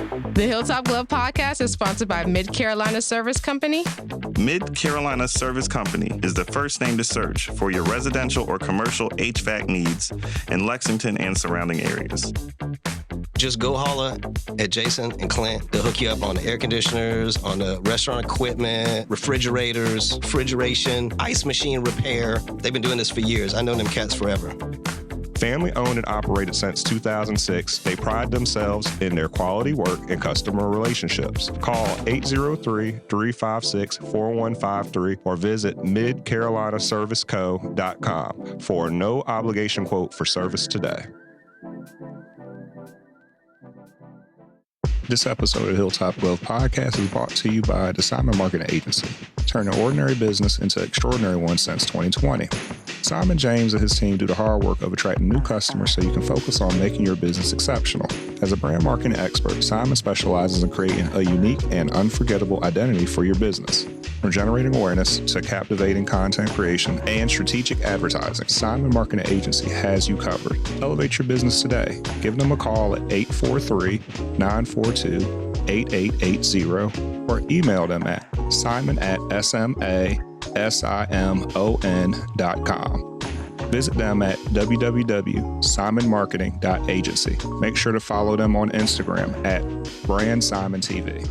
The Hilltop Glove Podcast is sponsored by Mid-Carolina Service Company. Mid-Carolina Service Company is the first name to search for your residential or commercial HVAC needs in Lexington and surrounding areas. Just go holler at Jason and Clint. They'll hook you up on the air conditioners, on the restaurant equipment, refrigerators, refrigeration, ice machine repair. They've been doing this for years. I know them cats forever. Family owned and operated since 2006, they pride themselves in their quality work and customer relationships. Call 803-356-4153 or visit midcarolinaserviceco.com for a no obligation quote for service today. This episode of Hilltop Glove Podcast is brought to you by the Simon Marketing Agency, turning ordinary business into extraordinary one since 2020. Simon James and his team do the hard work of attracting new customers so you can focus on making your business exceptional. As a brand marketing expert, Simon specializes in creating a unique and unforgettable identity for your business. From generating awareness to captivating content creation and strategic advertising, Simon Marketing Agency has you covered. Elevate your business today. Give them a call at 843-942-8880 or email them at simon@simon.com. Visit them at www.simonmarketing.agency. Make sure to follow them on Instagram at BrandSimonTV.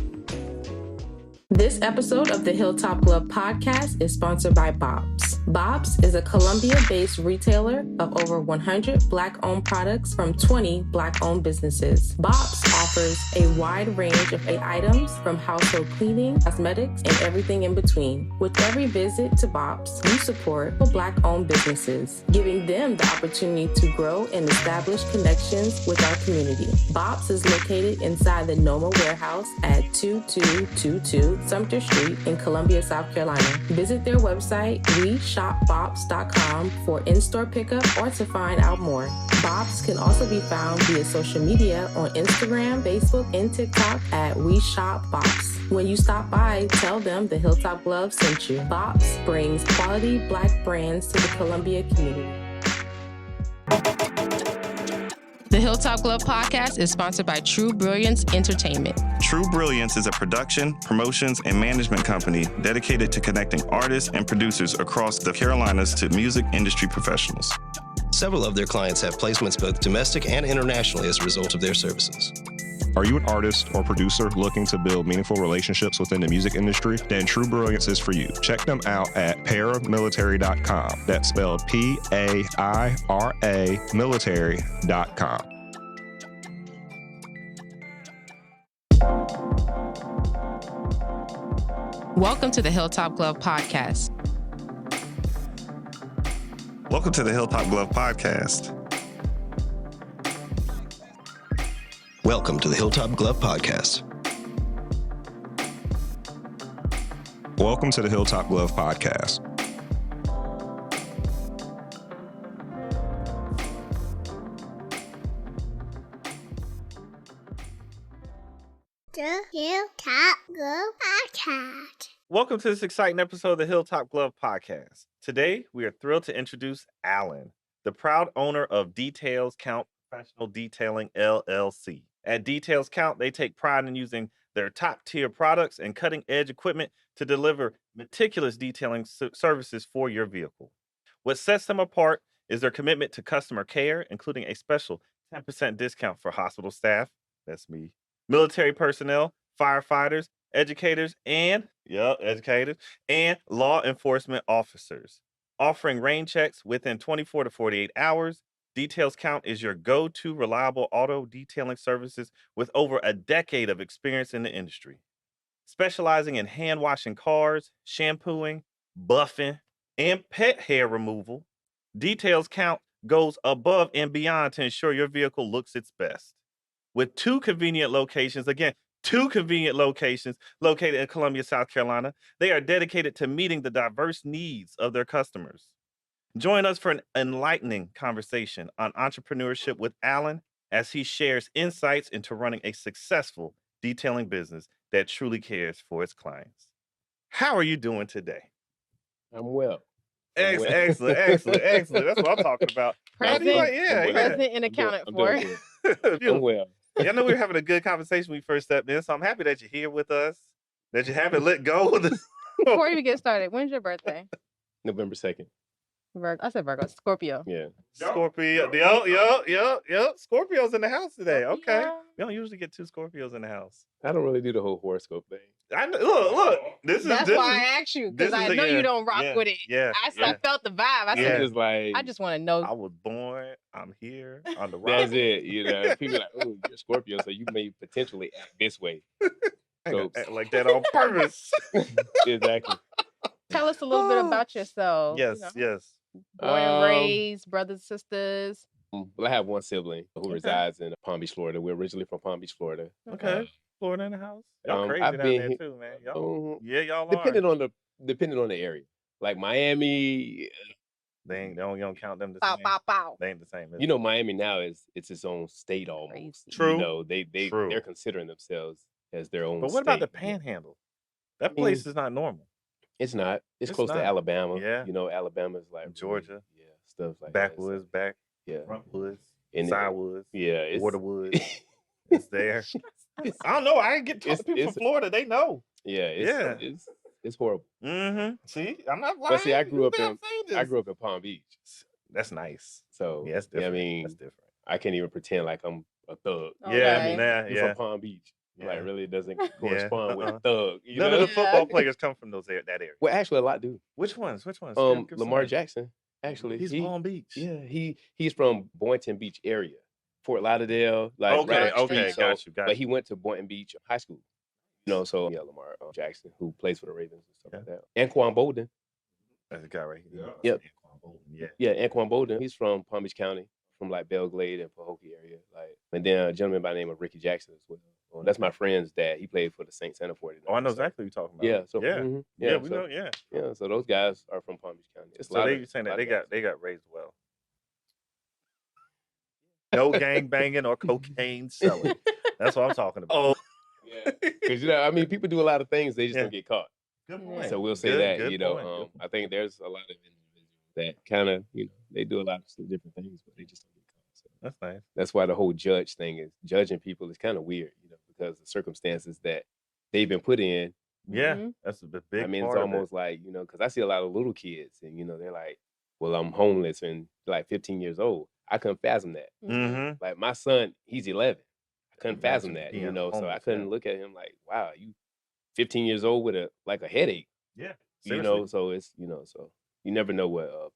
This episode of the Hilltop Glove Podcast is sponsored by Bob's. Bob's is a Columbia-based retailer of over 100 Black-owned products from 20 Black-owned businesses. Bob's offers a wide range of items from household cleaning, cosmetics, and everything in between. With every visit to Bob's, you support Black-owned businesses, giving them the opportunity to grow and establish connections with our community. Bob's is located inside the Noma warehouse at 2222 Sumter Street in Columbia, South Carolina. Visit their website, shopbobs.com for in-store pickup or to find out more. Bob's can also be found via social media on Instagram, Facebook, and TikTok at We Shop Bob's. When you stop by, tell them the Hilltop Glove sent you. Bob's brings quality Black brands to the Columbia community. The Hilltop Glove Podcast is sponsored by True Brilliance Entertainment. True Brilliance is a production, promotions, and management company dedicated to connecting artists and producers across the Carolinas to music industry professionals. Several of their clients have placements both domestic and internationally as a result of their services. Are you an artist or producer looking to build meaningful relationships within the music industry? Then True Brilliance is for you. Check them out at paramilitary.com. That's spelled P-A-I-R-A military.com. Welcome to the Hilltop Glove Podcast. Welcome to the Hilltop Glove Podcast. Welcome to the Hilltop Glove Podcast. Welcome to the Hilltop Glove Podcast. The Hilltop Glove Podcast. Welcome to this exciting episode of the Hilltop Glove Podcast. Today, we are thrilled to introduce Alan, the proud owner of Details Count Professional Detailing, LLC. At Details Count, they take pride in using their top-tier products and cutting-edge equipment to deliver meticulous detailing services for your vehicle. What sets them apart is their commitment to customer care, including a special 10% discount for hospital staff, that's me, military personnel, firefighters, educators, and law enforcement officers. Offering rain checks within 24 to 48 hours, Details Count is your go-to reliable auto detailing services with over a decade of experience in the industry. Specializing in hand washing cars, shampooing, buffing, and pet hair removal, Details Count goes above and beyond to ensure your vehicle looks its best. With two convenient locations located in Columbia, South Carolina, they are dedicated to meeting the diverse needs of their customers. Join us for an enlightening conversation on entrepreneurship with Alan as he shares insights into running a successful detailing business that truly cares for its clients. How are you doing today? I'm well. Excellent. That's what I'm talking about. Present and accounted for. I'm well. I know we were having a good conversation when we first stepped in, so I'm happy that you're here with us, that you haven't let go of this. Before we get started, when's your birthday? November 2nd. Virgo. I said Virgo. Scorpio. Yeah. Scorpio. Yep. Scorpio's in the house today. Okay. Scorpio. We don't usually get 2 Scorpios in the house. I don't really do the whole horoscope thing. I know, look. That's why I asked you, because I know you don't rock with it. Yeah. I felt the vibe. I Yeah. said, It's like, I just want to know. I was born. I'm here on the rock. that's it. You know, people are like, oh, you're a Scorpio, so you may potentially act this way. So, Act like that on purpose. exactly. Tell us a little bit about yourself. Yes, You know, yes. born and raised, brothers, sisters. Well, I have one sibling who resides in Palm Beach, Florida. We're originally from Palm Beach, Florida. Okay. Florida in the house. Y'all crazy I've down been there here- too, man. Y'all, y'all Depending are. on the area. Like Miami, You don't count them the Bow, same. bow, bow. They ain't the same. is you it? know, Miami now it's its own state almost. Crazy. True. You know, True. they're considering themselves as their own. But what about the state. Panhandle? That mean, place is not normal. It's not. It's It's close not. to Alabama. Yeah. You know, Alabama's like really- Georgia. yeah, stuff like Backwoods, that. Yeah. frontwoods, And sidewoods, yeah, it's waterwoods. It's there. I don't know. I ain't get to talk to people it's- from Florida. They know. yeah, it's horrible. Mm-hmm. See, I'm not lying. But see, I grew up Damn in saying I this. grew up in Palm Beach, That's nice. so Yeah, that's yeah, different. I mean, that's different. I can't even pretend like I'm a thug. Okay. Yeah, You're yeah. from Palm Beach. Yeah. Like, really doesn't correspond with uh-uh. thug. You None know? of the football players come from that area. Well, actually, a lot do. Which ones? Give some Lamar names. Jackson. Actually, He's he, Palm Beach. yeah, he's from Boynton Beach area, Fort Lauderdale. Like, Okay, right up the okay, street, so- got you. But he went to Boynton Beach High School. You know, so yeah, Lamar Jackson, who plays for the Ravens and stuff like that. Anquan Bolden. That's the guy right here. Yep. Yeah. Yeah, Anquan Bolden. He's from Palm Beach County, from like Belglade and Pahokee area. Like, and then a gentleman by the name of Ricky Jackson as well. Well, that's my friend's dad. He played for the Saints and the 49ers. Oh, I know So, exactly what you're talking about. yeah. So yeah. mhm, Yeah, we so, know. Yeah. Yeah, so those guys are from Palm Beach County. It's a So lot they of- saying that lot of they guys. got raised well. No gang banging or cocaine selling. That's what I'm talking about. Oh, Yeah, because you know, I mean, people do a lot of things, they just Yeah. don't get caught. good Yeah. point. So we'll say Good- that, good you know, point. I think there's a lot of individuals that kind of, you know, they do a lot of different things, but they just don't get caught. So That's nice. that's why the whole judge thing is judging people is kind of weird, you know, because the circumstances that they've been put in. Yeah, Mhm. that's the big. I mean, part it's of it. almost like, you know, because I see a lot of little kids and, you know, they're like, well, I'm homeless and like 15 years old. I couldn't fathom that. Mhm. Like my son, he's 11. I couldn't fathom Imagine that, being you know, so I homeless, couldn't yeah. look at him like, wow, you 15 years old with a headache, Yeah. you know, so it's, you know, so you never know what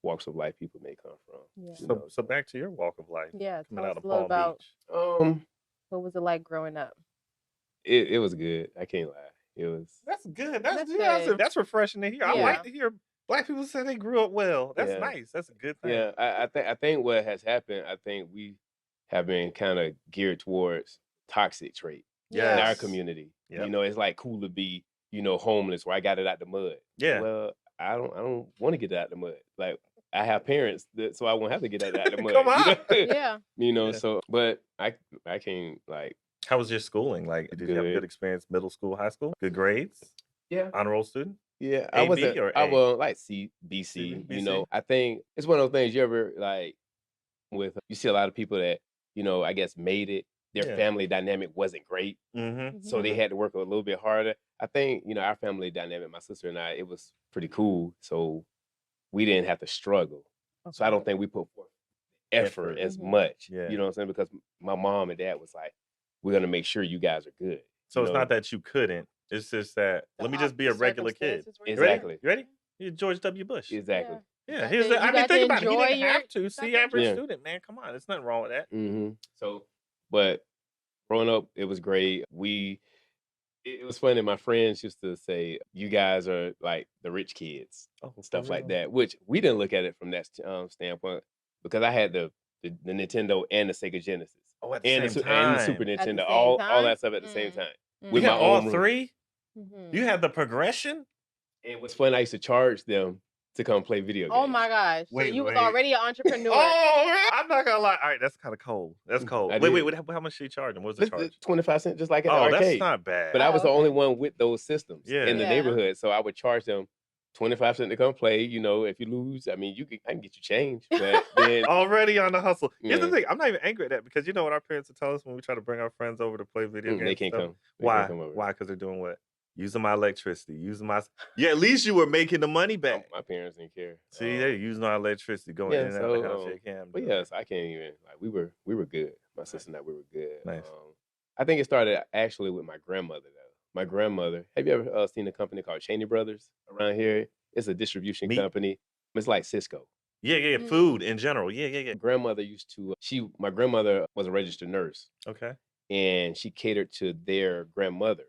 walks of life people may come from. Yeah. you know, So back to your walk of life. Yeah. Coming Tell out us of a little Palm about Beach. what was it like growing up. it was good. I can't lie. It was, That's good. That's That's good. that's refreshing to hear. I Yeah. like to hear black people say they grew up well. That's Yeah. nice. That's a good thing. yeah, I think what has happened, I think we have been kind of geared towards toxic trait in our Yes. community. Yep. You know, it's like cool to be, you know, homeless where I got it out the mud. Yeah. Well, I don't want to get it out the mud. Like I have parents so I won't have to get it out the mud. Come you on. know? Yeah. You know, Yeah. so but I can't like How was your schooling? Like, did you have a Good. good experience? Middle school, high school, good grades, yeah. honor roll student. Yeah, A, I was B, or I A? was like BC. C, You BC? know, I think it's one of those things you ever like with. You see a lot of people that you know, I guess made it. Their Yeah. family dynamic wasn't great, Mm-hmm. so they had to work a little bit harder. I think you know our family dynamic, my sister and I, it was pretty cool. So we didn't have to struggle. So I don't think we put forth effort Effort. as Mhm. much. Yeah. You know what I'm saying? Because my mom and dad was like, "We're gonna make sure you guys are good." So you it's know? not that you couldn't. It's just that let me just be a regular kid. Circumstances were You different. ready? You ready? You're George W. Bush. Exactly. Yeah, got here's to- the, you I mean, got to think about it. He enjoy didn't your- have to. See, got to- average Yeah. student, man. Come on, there's nothing wrong with that. So, but growing up, it was great. It was funny. My friends used to say, "You guys are like the rich kids," Oh, and stuff like that. Which we didn't look at it from that standpoint because I had the Nintendo and the Sega Genesis Oh, at the and same the, and the time. Super At the Nintendo, same all time? that stuff at the same Mm. time. Mhm. You With had my all own room. three. Mhm. You had the progression. And what's fun, I used to charge them to come play video games. Oh my gosh. So Wait, you was wait. already an entrepreneur. Oh, I'm not gonna lie. All right, that's kind of cold. That's cold. I Wait, did. wait. How much did you charge them? What was the This is charge? 25 cents, just like at the Oh, arcade. that's not bad. But I was the okay. only one with those systems Yeah. in the Yeah. neighborhood, so I would charge them 25 cents to come play. You know, if you lose, I mean, I can get you change. But then, Already on the hustle. Here's the yeah, thing. I'm not even angry at that because you know what our parents would tell us when we try to bring our friends over to play video games they and can't stuff? come. They can't Why? come over. Why? Because they're doing what? Using my electricity. Using my. Yeah, at least you were making the money back. My parents didn't care. See, they're using our electricity, going in Yeah, and out of the so house. Shake hands. but yes, I can't even like we were good. My sister and I, we were good. Nice. I think it started actually with my grandmother though. My grandmother. Have you ever seen a company called Cheney Brothers around here? It's a distribution Meat? company. It's like Cisco. Yeah. Food in general. Yeah. Grandmother used to. My grandmother was a registered nurse, Okay. and she catered to their grandmother,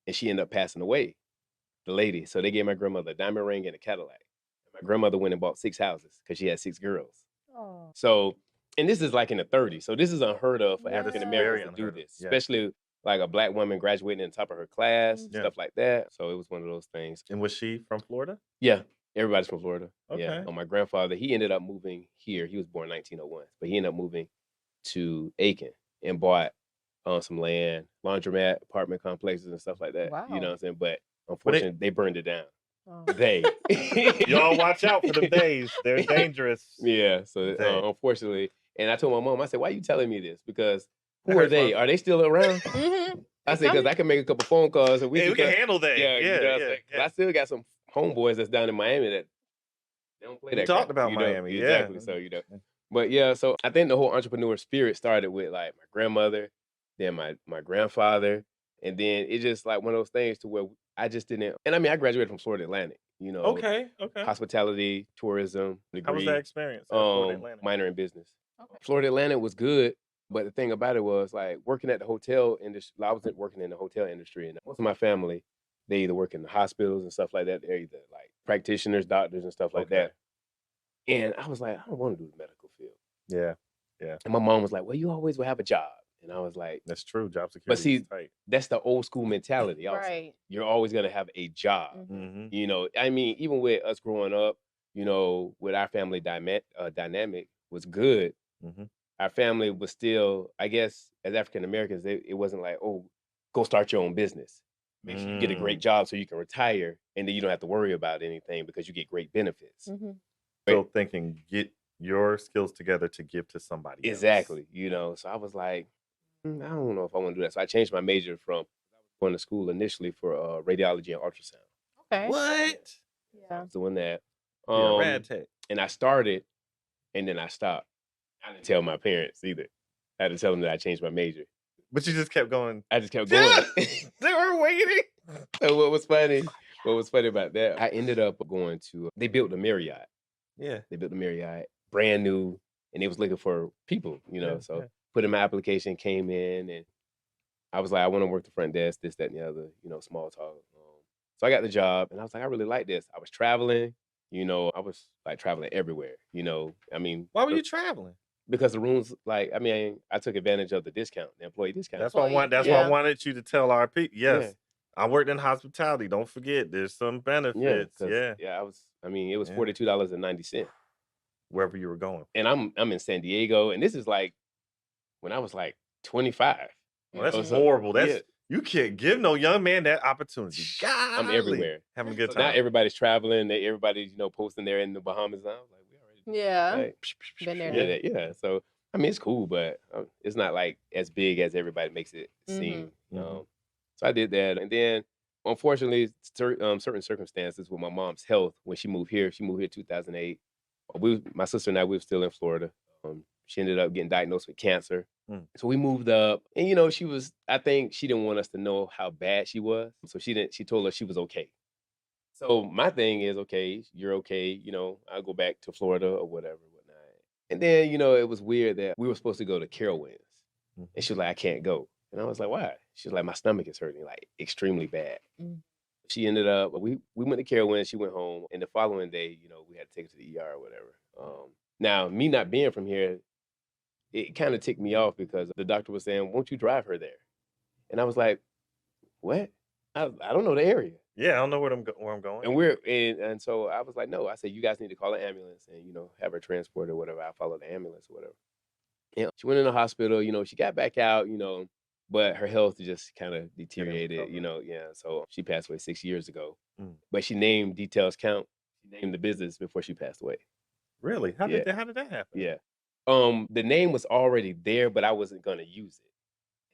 and she ended up passing away. The lady. So they gave my grandmother a diamond ring and a Cadillac. My grandmother went and bought 6 houses because she had 6 girls. Oh. So, and this is like in the 30s. So this is unheard of for Yeah. African Very Americans to do unheard of. this, Yeah. especially like a black woman graduating in the top of her class, Yeah. stuff like that. So it was one of those things. And was she from Florida? Yeah, everybody's from Florida. Yeah. Okay. My grandfather, he ended up moving here. He was born in 1901, but he ended up moving to Aiken and bought some land, laundromat, apartment complexes, and stuff like that. You know Wow. what I'm saying? But unfortunately, they burned it down. Oh. They. Y'all watch out for them days. They're dangerous. Yeah. So They. unfortunately, and I told my mom, I said, "Why are you telling me this? Because I who are heard they? from- Are they still around?" Mm-hmm. I said, "Because I can make a couple phone calls and Hey, we can cut-" handle that. Yeah, you know what I'm saying? 'Cause I still got some homeboys that's down in Miami that they don't play We that. talked crap, about you know? Miami, yeah. Exactly. So but yeah. So I think the whole entrepreneur spirit started with like my grandmother, then my grandfather, and then it just like one of those things to where I just didn't. And I mean, I graduated from Florida Atlantic. You know, Okay. hospitality, tourism degree. How was that experience at Florida Atlantic? Minor in business. Okay. Florida Atlantic was good, but the thing about it was like working at the hotel industry. I was working in the hotel industry, and most of my family, they either work in the hospitals and stuff like that. They're either like practitioners, doctors, and stuff like that. And I was like, I don't want to do the medical field. Yeah. And my mom was like, well, you always will have a job. And I was like, That's true. Job security. but see, is tight. that's the old school mentality. Also. Right. You're always going to have a job. Mm-hmm. You know, I mean, even with us growing up, you know, with our family dynamic was good. Mm-hmm. Our family was still, I guess, as African Americans, it wasn't like, oh, go start your own business. Make sure you get a great job so you can retire, and then you don't have to worry about anything because you get great benefits. Mm-hmm. Still thinking, get your skills together to give to somebody else. Exactly. You know, so I was like, I don't know if I want to do that. So I changed my major from going to school initially for radiology and ultrasound. Okay. What? Yeah. I was doing that. Yeah, rad tech. And I started, and then I stopped. I didn't tell my parents either. I had to tell them that I changed my major. But you just kept going. I just kept going. They were waiting. So what was funny about that, I ended up going to, they built a Marriott. Yeah. They built a Marriott, brand new, and they was looking for people, you know. Put in my application, came in, and I was like, I want to work the front desk, this, that, and the other, you know, small talk. So I got the job, and I was like, I really like this. I was traveling, you know, I was like traveling everywhere, you know. I mean, Why were you traveling? because the rooms, like, I mean, I took advantage of the discount, the employee discount. That's what I want. That's Yeah. what I wanted you to tell our people. Yes, Yeah. I worked in hospitality. Don't forget, there's some benefits. 'cause, Yeah, it was Yeah. $42.90. wherever you were going. And I'm in San Diego, and this is like when I was like 25. Well, that's So, horrible. That's yeah. you can't give no young man that opportunity. I'm Golly. everywhere. having a good So time. now everybody's traveling. Everybody's, you know, posting there in the Bahamas. And I was like, we already Yeah. like, Been there. did it. Yeah. So I mean, it's cool, but it's not like as big as everybody makes it seem. Mhm. So I did that, and then unfortunately, certain circumstances with my mom's health when she moved here. She moved here in 2008. My sister and I, we were still in Florida. She ended up getting diagnosed with cancer. So we moved up, and you know, I think she didn't want us to know how bad she was, so she told us she was okay. So my thing is, okay, you're okay, you know, I'll go back to Florida or whatever, whatnot. And then, you know, it was weird that we were supposed to go to Carowinds, and she was like, I can't go. And I was like, why? She was like, my stomach is hurting, like extremely bad. She ended up, we went to Carowinds, she went home, and the following day, you know, we had to take her to the ER or whatever. Now, me not being from here, it kind of ticked me off because the doctor was saying, won't you drive her there? And I was like, what? I don't know the area. Yeah, I don't know where I'm going. And so I was like, no. I said, you guys need to call an ambulance and, you know, have her transported or whatever. I followed the ambulance or whatever. And she went in the hospital, you know, she got back out, you know, but her health just kind of deteriorated, yeah. So she passed away 6 years ago. But she named Details Count. She named the business before she passed away. Really? How Yeah. did that happen? Yeah. The name was already there, but I wasn't gonna use it.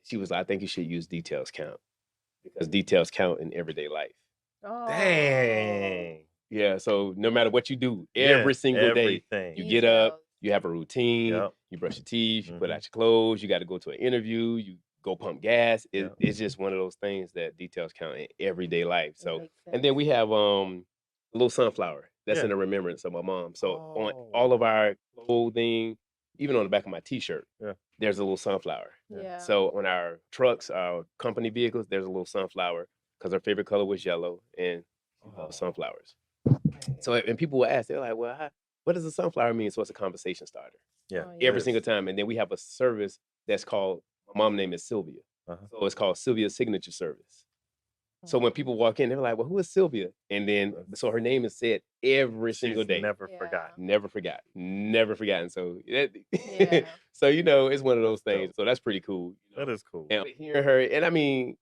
She was like, I think you should use Details Count because details count in everyday life. Oh. Dang. Yeah. So no matter what you do, Yeah, every single day, everything. you get up, Details. you have a routine, Yep. you brush your teeth, you put Mhm. out your clothes, you got to go to an interview, you go pump gas. Yep. It's just one of those things that details count in everyday life. That So, makes and then we sense. have a little sunflower that's Yeah. in a remembrance of my mom. So on Oh. all of our clothing, even on the back of my t-shirt, Yeah. there's a little sunflower. Yeah. So on our trucks, our company vehicles, there's a little sunflower because her favorite color was yellow and she loves sunflowers. So and people will ask, they're like, well, what does a sunflower mean? So it's a conversation starter Yeah. Oh, every yes. single time. And then we have a service that's called, my mom's name is Sylvia. Uh-huh. So it's called Sylvia's Signature Service. So when people walk in, they're like, well, who is Sylvia? And then, so her name is said every single She's day. never Yeah. forgotten. Never forgotten. So, Yeah. so, it's one of those That's things. dope. So that's pretty cool. That is cool. And hearing her, and I mean,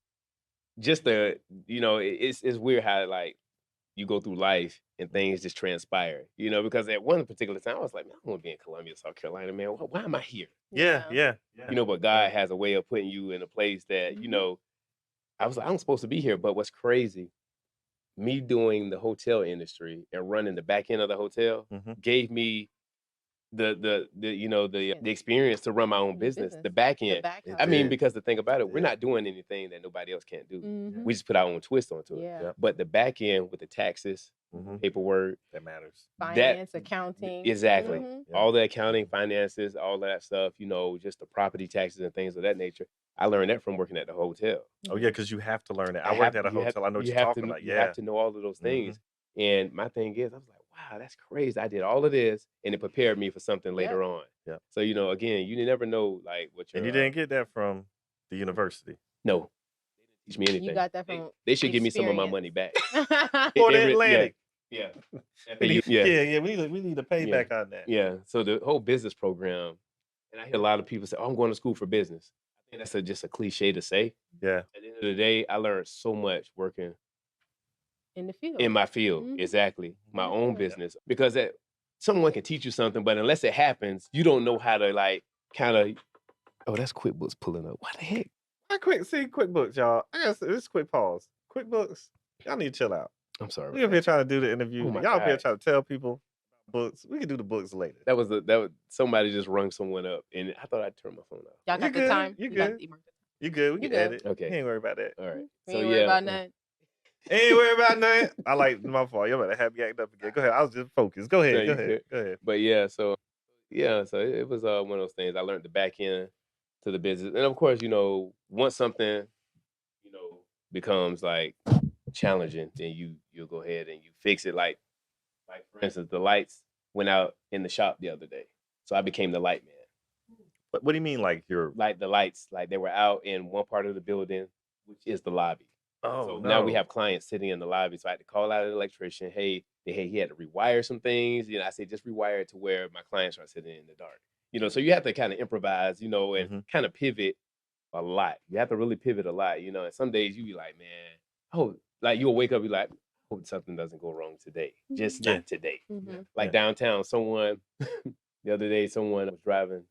just it's weird how like you go through life and things just transpire, because at one particular time I was like, man, I want to be in Columbia, South Carolina, man. Why am I here? Yeah. But God has a way of putting you in a place that, I was like, I'm supposed to be here. But what's crazy, me doing the hotel industry and running the back end of the hotel Mhm. gave me the experience to run my own Your business, business. the back The end. back It I mean, did. because the thing about it, we're did. not doing anything that nobody else can't do. Mhm. We just put our own twist onto it. Yeah. Yep. But the back end with the taxes, Mhm. paperwork, That matters. Finance, accounting. exactly. Mhm. Yeah. All the accounting, finances, all that stuff, just the property taxes and things of that nature. I learned that from working at the hotel. Oh yeah, because you have to learn it. I worked at a hotel. I know what you you're have talking to, about. You Yeah. have to know all of those things. And my thing is, I was like, wow, that's crazy. I did all of this and it prepared me for something later on. Yep. So, again, you never know like what you're And you didn't get that from the university. No. They didn't teach me anything. You got that from They should give me some of my money back. For the Atlantic. Yeah. Yeah. We need a payback on that. Yeah. So the whole business program, and I hear a lot of people say, oh, I'm going to school for business. I think that's just a cliche to say. Yeah. At the end of the day, I learned so much working In the field. in my field. Mhm. Exactly. My own Yeah. business. Because someone can teach you something, but unless it happens, you don't know how to like kind of, oh, that's QuickBooks pulling up. What the heck? QuickBooks, y'all. I got this quick pause. QuickBooks, y'all need to chill out. I'm sorry. We up here trying to do the interview. Oh my Y'all up here gosh. trying to tell people books. We can do the books later. That was somebody just rung someone up, and I thought I'd turn my phone off. Y'all You got the good, time? you We got good. the mark. You good? We You can good. edit. Okay. You ain't worry about that. All right. We So ain't worried yeah, about nothing. Ain't worry about nothing. I like my fault. You better have me act up again. Go ahead. I was just focused. Go No, ahead. you Go ahead. good. Go ahead. But so it was one of those things. I learned the back end to the business, and of course, once something becomes like challenging, then you'll go ahead and you fix it. Like for instance, the lights went out in the shop the other day, so I became the light man. What do you mean, like you're? Like the lights, like they were out in one part of the building, which is the lobby. Oh, So no. now we have clients sitting in the lobby. So I had to call out an electrician. Hey, he had to rewire some things. I said, just rewire it to where my clients are sitting in the dark. So you have to kind of improvise, and Mhm. kind of pivot a lot. You have to really pivot a lot, And some days you be like, man, like you'll wake up, be like, hope something doesn't go wrong today. Just Yeah. not today. Mhm. Like downtown, someone the other day, someone was driving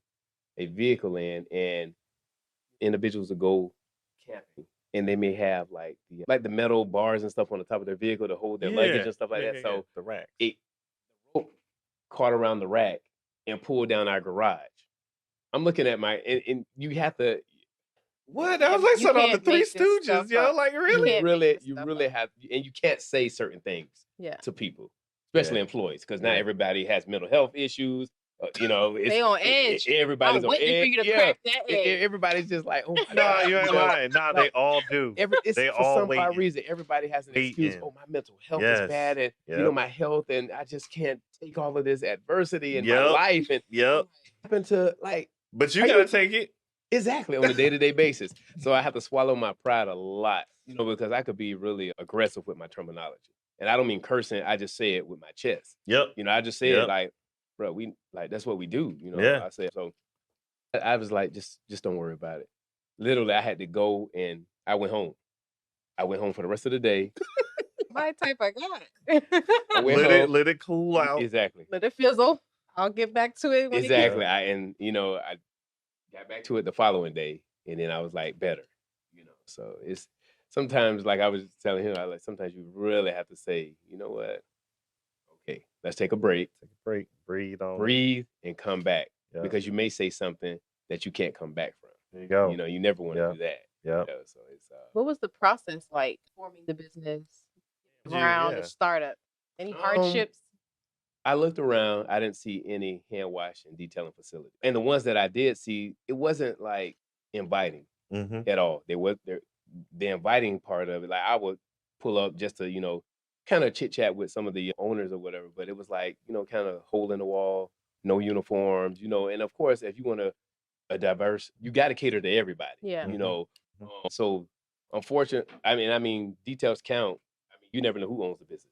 a vehicle in, and individuals will go camping, and they may have like the metal bars and stuff on the top of their vehicle to hold their luggage and stuff like that. So the rack. the rope caught around the rack and pulled down our garage. I'm looking at and you have to. What? That was like You something on the can't Three make this stuff Stooges, yo. up. Like You really? can't make this You stuff really up. have, and you can't say certain things Yeah. to people, especially Yeah. employees, because not Yeah. everybody has mental health issues. They on edge. Everybody's I'm on waiting edge. for you to Yeah. crack that egg. Everybody's just like, oh my No, God. you ain't lying. Nah, they all do. It's They for all some odd waiting. reason. Everybody has an excuse. Waiting. Oh, my mental health Yes. is bad, and Yep. my health, and I just can't take all of this adversity in my Yep. life. And Yep. happen to like But you Are gotta you- take it. exactly on a day-to-day basis. So I have to swallow my pride a lot, because I could be really aggressive with my terminology, and I don't mean cursing. I just say it with my chest. Yep. I just say Yep. it like, bro, we like that's what we do. Yeah. I say so. I was like, just don't worry about it. literally, I had to go and I went home. I went home for the rest of the day. My type I got. I went home. Let it cool out. Exactly. Let it fizzle. I'll get back to it when Exactly. it I got back to it the following day, and then I was like better. So it's sometimes, like I was telling him, sometimes you really have to say, you know what? Okay, let's take a break. Take a break, breathe on it. Breathe and come back. Yeah. Because you may say something that you can't come back from. There you go. You never want to do that. Yeah. So it's What was the process like forming the business around the startup? Any hardships? I looked around. I didn't see any hand wash and detailing facility. And the ones that I did see, it wasn't like inviting at all. The inviting part of it. Like I would pull up just to, kind of chit chat with some of the owners or whatever. But it was like, kind of hole in the wall, no uniforms, and of course, if you want a diverse, you got to cater to everybody. Yeah. So unfortunately, I mean, details count. I mean, you never know who owns the business.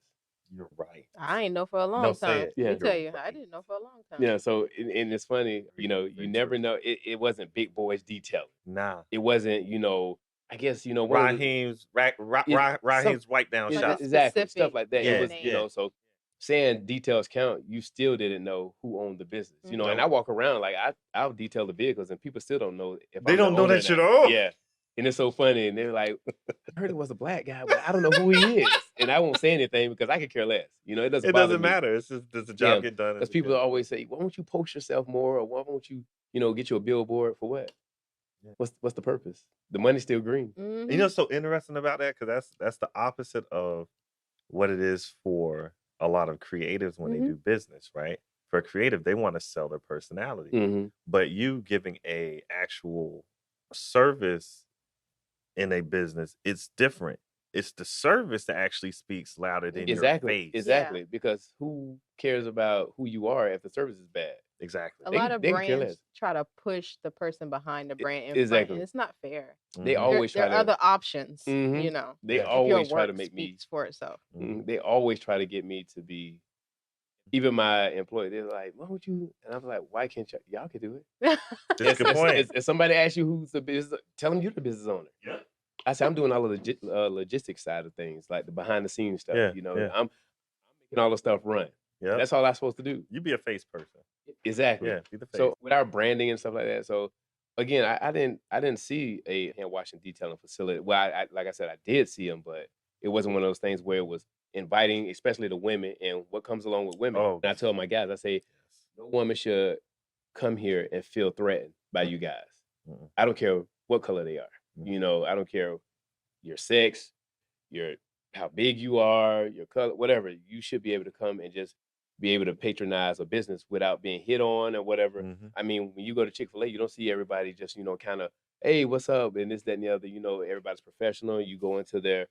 You're right. I ain't know for a long No, say time. it. Let me Yeah. tell you, I didn't know for a long time. Yeah. So and it's funny, you never know. It wasn't big boys detailing. Nah. It wasn't, I guess, one of the- Raheem's wipe down Like shop. a exactly specific stuff like that. Yeah, It was, yeah. so saying details count, you still didn't know who owned the business. And I walk around like I'll detail the vehicles and people still don't know if They I'm the don't know owner that or shit not. all. Yeah. And it's so funny. And they're like, I heard it was a black guy, but I don't know who he is. And I won't say anything because I could care less. It doesn't It bother doesn't me. matter. It's just, does the job get done? Because people always say, why don't you post yourself more? Or why won't you, get you a billboard for what? Yeah. What's the purpose? The money's still green. Mhm. You know what's so interesting about that? Because that's the opposite of what it is for a lot of creatives when they do business, right? For a creative, they want to sell their personality. Mm-hmm. But you giving a actual service in a business, it's different. It's the service that actually speaks louder than your face. Exactly. Because who cares about who you are if the service is bad? Exactly. A lot of they could care brands less. try to push the person behind the brand in front, Exactly. and it's not fair. They always there try are to. other options, Mhm. They if your always try work to make me. speaks for itself. They always try to get me to be. Even my employee, they're like, "Why don't you?" And I'm like, "Why can't y'all can do it?" That's a good point. If somebody asks you who's the business, tell them you're the business owner. Yeah. I say I'm doing all of the logistics side of things, like the behind the scenes stuff. Yeah, I'm making all the stuff run. Yeah. That's all I'm supposed to do. You be a face person. Exactly. Yeah, be the face. So with our branding and stuff like that. So again, I didn't see a hand washing detailing facility. Well, I like I said, I did see them, but it wasn't one of those things where it was inviting, especially the women and what comes along with women. Oh. And I tell my guys, I say, no woman should come here and feel threatened by you guys. Mm-mm. I don't care what color they are. I don't care your sex, how big you are, your color, whatever. You should be able to come and just be able to patronize a business without being hit on or whatever. I mean, when you go to Chick-fil-A, you don't see everybody just, kind of, hey, what's up? And this, that, and the other, everybody's professional. You go into their,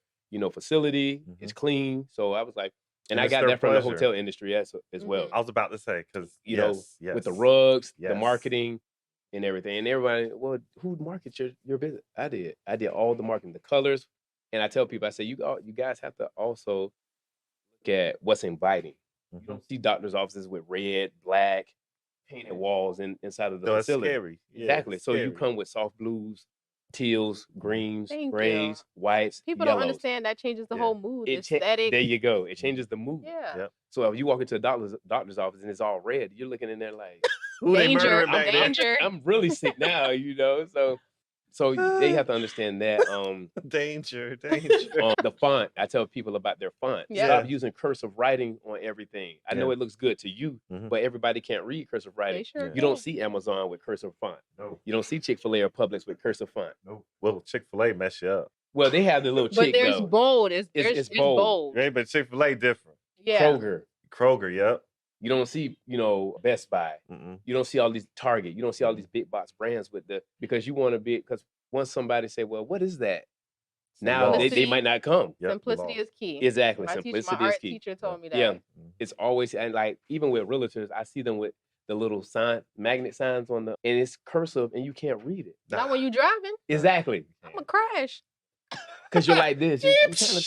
facility, it's clean. So I was like, and I it's got their that from pleasure. the hotel industry as well. I was about to say, because, With the rugs, the Yes. marketing and everything. And everybody, well, who markets your business? I did all the marketing, the colors. And I tell people, I say, you guys have to also look at what's inviting. You don't see doctors' offices with red, black, painted walls inside of the No, it's facility. scary. Yeah, Exactly. it's So you scary. come with soft blues, teals, greens, Thank you. grays, whites, People yellows. don't understand that changes the Yeah. whole mood, There aesthetic. you go. It changes the mood. Yeah. Yep. So if you walk into a doctor's office and it's all red, you're looking in there like, Who they Danger, murdering back there? danger. I'm really sick now, So they have to understand that. Danger. The font, I tell people about their font. Yeah. Stop using cursive writing on everything. I know Yeah. it looks good to you, but everybody can't read cursive writing. They sure You don't can. see Amazon with cursive font. No. You don't see Chick-fil-A or Publix with cursive font. No. Well, Chick-fil-A mess you up. Well, they have the little But chick there's though. bold. It's bold. bold. Right, but Chick-fil-A different. Yeah. Kroger. Yep. You don't see, Best Buy. Mm-mm. You don't see all these Target. You don't see all these big box brands because you want to be, because once somebody say, well, what is that? Now they Simplicity. might not come. Yep, Simplicity is key. Exactly. My Simplicity art is key. teacher told me that. Yeah. It's always, and like, even with realtors, I see them with the little magnet signs and it's cursive and you can't read it. Not when you driving. Exactly. I'm gonna crash. Because you're like this.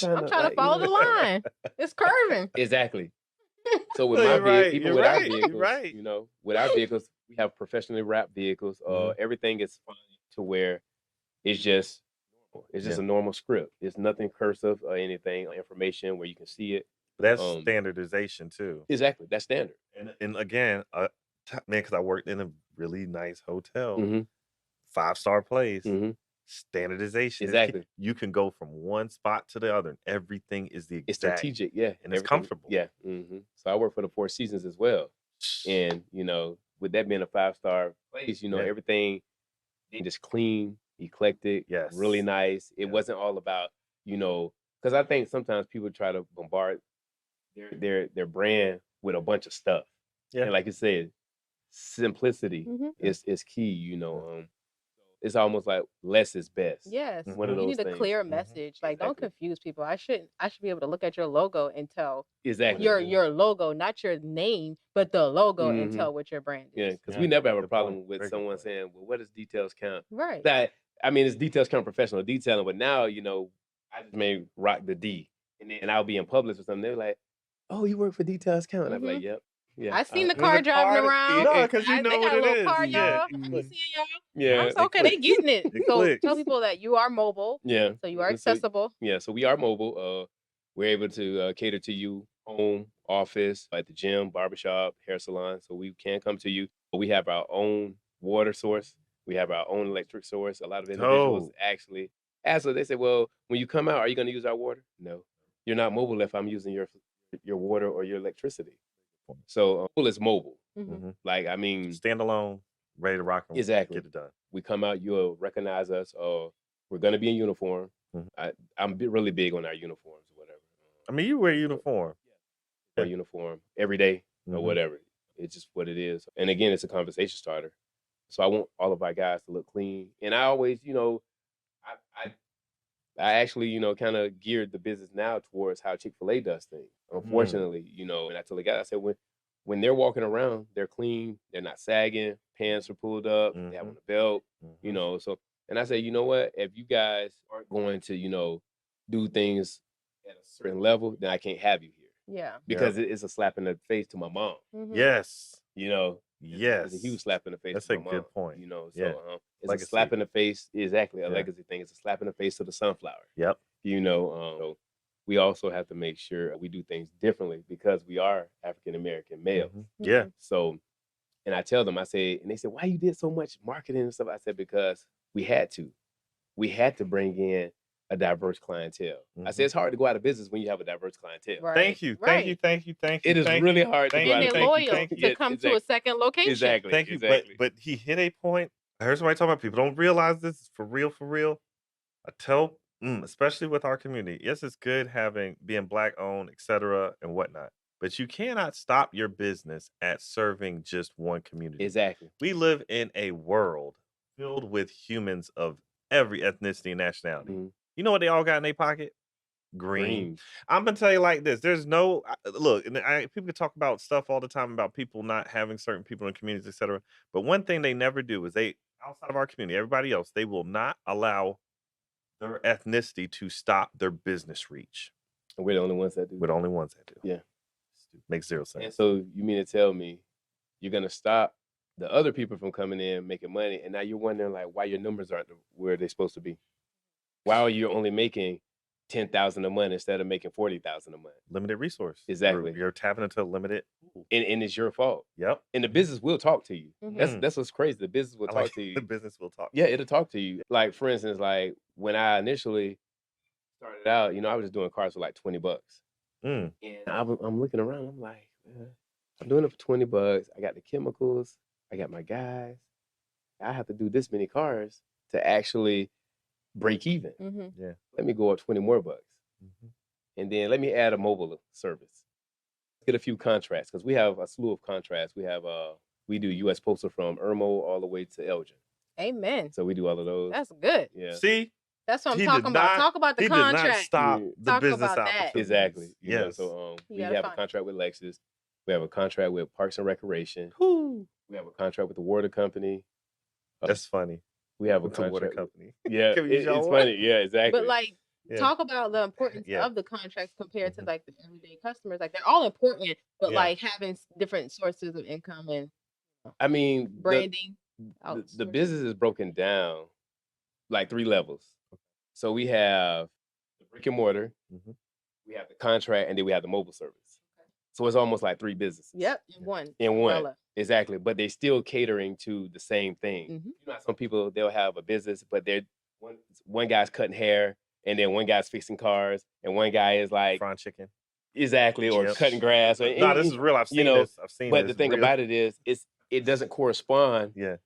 I'm trying to follow the line. It's curving. Exactly. So with You're my right, even you're with our right, you're vehicles, right. with our vehicles, we have professionally wrapped vehicles. Everything is fine to where It's just Yeah. a normal script. It's nothing cursive or anything, information where you can see it. But that's Um, standardization too. exactly. That's standard. And again, man, because I worked in a really nice hotel, Mm-hmm. 5-star place. Mm-hmm. Standardization is key. Exactly. You can go from one spot to the other, and everything is the It's exact, strategic, yeah, and it's everything, comfortable. yeah. Mm-hmm. So I work for the Four Seasons as well, and with that being a 5-star place, Yeah. everything just clean, eclectic, Yes. really nice. It Yeah. wasn't all about because I think sometimes people try to bombard their brand with a bunch of stuff. Yeah. And like you said, simplicity Mhm. is key. It's almost like less is best. Yes. One of You those need a things. clear message. Like, don't Exactly. confuse people. I should be able to look at your logo and tell Exactly. your logo, not your name, but the logo, and Mhm. tell what your brand Yeah, is. because we never have a Good problem point. with Very good someone point. saying, "Well, what does details count?" Right. It's details count professional detailing, but now I just may rock the D, and I'll be in Publix or something. They're like, "Oh, you work for Details Count?" And I'm like, Mhm. "Yep, yeah." I seen the There's car a driving car around. No, because you They know got what a it little is. car, Yeah. y'all. I be seeing y'all. Yeah, I'm okay. They getting it. It So clicks. tell people that you are mobile. yeah. So you are And so- accessible. Yeah, so we are mobile. We're able to cater to you, home, office, at the gym, barbershop, hair salon. So we can come to you. We have our own water source. We have our own electric source. A lot of individuals Oh. actually ask us. They say, "Well, when you come out, are you going to use our water?" No, you're not mobile if I'm using your water or your electricity. So it's mobile. Mhm. Like, I mean, Standalone, ready to rock and exactly. get it done. We come out, you'll recognize us. We're going to be in uniform. Mhm. I'm really big on our uniforms or whatever. I mean, you wear uniform. Wear uniform every day or Mhm. whatever. It's just what it is. And again, it's a conversation starter. So I want all of our guys to look clean. And I always, I actually, kind of geared the business now towards how Chick-fil-A does things. Unfortunately, and I told the guys, I said, when they're walking around, they're clean, they're not sagging, pants are pulled up, they have on a belt, so, and I said, you know what, if you guys aren't going to, do things at a certain level, then I can't have you here. Yeah. Because it's a slap in the face to my mom. Mhm. Yes. It's a huge slap in the face That's to a my mom. good point. So Yeah. it's Legacy. a slap in the face, exactly, a Yeah. legacy thing. It's a slap in the face to the sunflower. Yep. So we also have to make sure we do things differently because we are African American males. Yeah. So, and I tell them, I say, and they said, "Why you did so much marketing and stuff?" I said, because we had to. We had to bring in a diverse clientele. I said, it's hard to go out of business when you have a diverse clientele. Right. Thank you. Right. Thank you. It is really hard to go out And of they're business. loyal to come to a second location. Exactly. Thank you. Exactly. But he hit a point. I heard somebody talking about people don't realize this for real. I tell, especially with our community, yes, it's good being Black owned, etc. and whatnot. But you cannot stop your business at serving just one community. Exactly. We live in a world filled with humans of every ethnicity and nationality. Mhm. You know what they all got in their pocket? Green. Green. I'm gonna tell you like this: there's no look. And people can talk about stuff all the time about people not having certain people in communities, etc. But one thing they never do is outside of our community, everybody else, they will not allow their ethnicity to stop their business reach. And we're the only ones that do. We're the only ones that do. Yeah. Makes zero sense. And so you mean to tell me you're gonna stop the other people from coming in making money, and now you're wondering like why your numbers aren't where they're supposed to be? Why are you only making 10,000 a month instead of making 40,000 a month? Limited resource. Exactly. You're tapping into a limited. And it's your fault. Yep. And the business will talk to you. Mhm. That's what's crazy. The business will I talk like to you. The business will talk. Yeah, it'll talk to you. Like for instance, like when I initially started out, I was just doing cars for like $20. Mm. And I'm looking around. I'm like, I'm doing it for $20. I got the chemicals. I got my guys. I have to do this many cars to actually break even. Mhm. Yeah. Let me go up 20 more bucks. And then let me add a mobile service. Get a few contracts because we have a slew of contracts. We do U.S. Postal from Irmo all the way to Elgin. Amen. So we do all of those. That's good. Yeah. See, That's what I'm He talking did about. not- Talk about the he did not contract. stop the Talk business about that. opportunities. Exactly. Yes. So we You gotta have a find- contract with Lexus. We have a contract with Parks and Recreation. Whew. We have a contract with the water company. That's funny. We have a With the water contract. company. Yeah, Can we use y'all it's water? funny. Yeah, exactly. But like, Yeah. talk about the importance Yeah. of the contracts compared to like the everyday customers. Like they're all important, but Yeah. like having different sources of income and I mean, branding. the business is broken down like 3 levels. So we have the brick and mortar, we have the contract, and then we have the mobile service. So it's almost like 3 businesses. Yep, in one. In one, umbrella. exactly. But they still catering to the same thing. Mhm. You know, how some people, they'll have a business, but they're one guy's cutting hair, and then one guy's fixing cars, and one guy is like Fried chicken. exactly, or Yep. cutting grass. Or, No, this is real. I've seen this. I've seen But this. the thing Real. about it is, it doesn't correspond Yeah.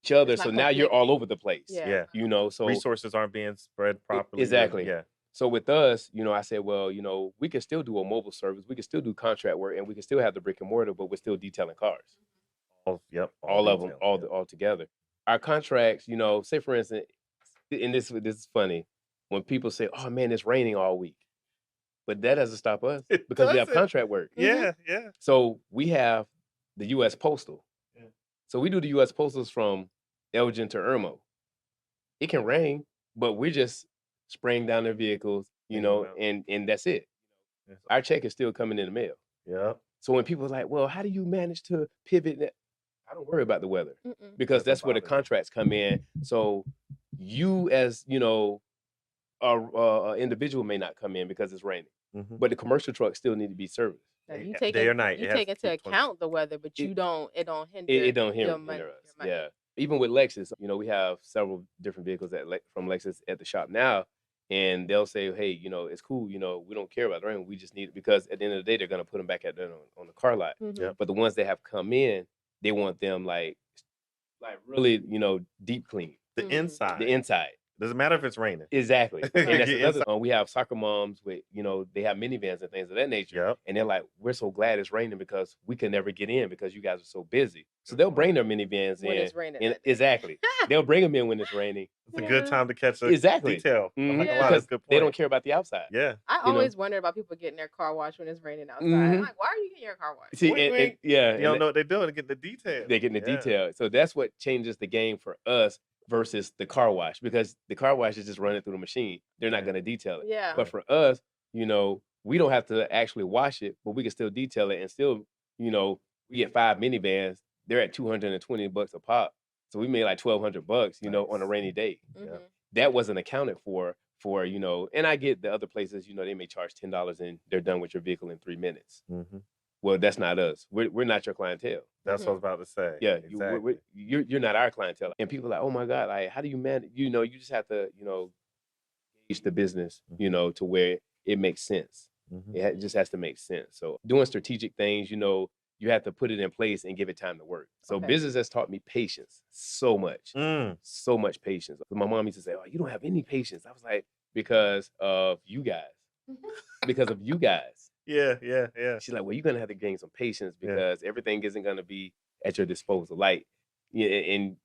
each other. It's So not now you're all over the place. Yeah. Yeah. So Resources aren't being spread properly. Exactly. Yeah. So with us, I said, well, we can still do a mobile service, we can still do contract work, and we can still have the brick and mortar, but we're still detailing cars. All of them, all together. Our contracts, say for instance, and this is funny, when people say, "Oh man, it's raining all week," but that doesn't stop us because we have contract work. Yeah. Yeah. So we have the U.S. Postal. Yeah. So we do the U.S. Postals from Elgin to Irmo. It can rain, but we're just spraying down their vehicles, and that's it. Our check is still coming in the mail. Yeah. So when people are like, well, how do you manage to pivot? I don't worry about the weather because that's where the contracts come in. So you as, a individual may not come in because it's raining, but the commercial trucks still need to be serviced. Now, you Day take or night. You It has take to into keep account the weather, but it don't hinder. It don't your hinder money, us. your money. Yeah. Even with Lexus, we have several different vehicles from Lexus at the shop now. And they'll say, hey, it's cool. We don't care about the rain. We just need it because at the end of the day, they're going to put them back on the car lot. Mhm. But the ones that have come in, they want them like really, deep clean. The inside. The inside. Doesn't matter if it's raining. Exactly. And that's Get another. We have soccer moms with, they have minivans and things of that nature. Yep. And they're like, we're so glad it's raining because we can never get in because you guys are so busy. So they'll bring their minivans When in. it's raining. And exactly. They'll bring them in when it's raining. It's a good time to catch a Exactly. detail. I'm not gonna lie, Because that's a good point. they don't care about the outside. Yeah. I you know. always wonder about people getting their car washed when it's raining outside. Mhm. I'm like, why are you getting your car washed? See, Wink, and wink. yeah, You don't know what they're doing to get the detail. they're getting the Yeah. detail. So that's what changes the game for us versus the car wash because the car wash is just running through the machine. They're not going to detail it. Yeah. But for us, we don't have to actually wash it, but we can still detail it and still, we get 5 minivans. They're at $220 a pop. So we made like $1,200, on a rainy day. Mhm. That wasn't accounted for, and I get the other places, they may charge $10 and they're done with your vehicle in 3 minutes. Mhm. Well, that's not us. We're not your clientele. That's what I was about to say. Yeah, Exactly. you're not our clientele. And people are like, oh my God, like, how do you manage? You just have to, gauge the business, to where it makes sense. Mhm. It just has to make sense. So doing strategic things, you have to put it in place and give it time to work. So Okay. business has taught me patience so much, so much patience. My mom used to say, oh, you don't have any patience. I was like, because of you guys. Because of you guys. Yeah. She's like, well, you're gonna have to gain some patience Yeah. because everything isn't gonna be at your disposal. Like, and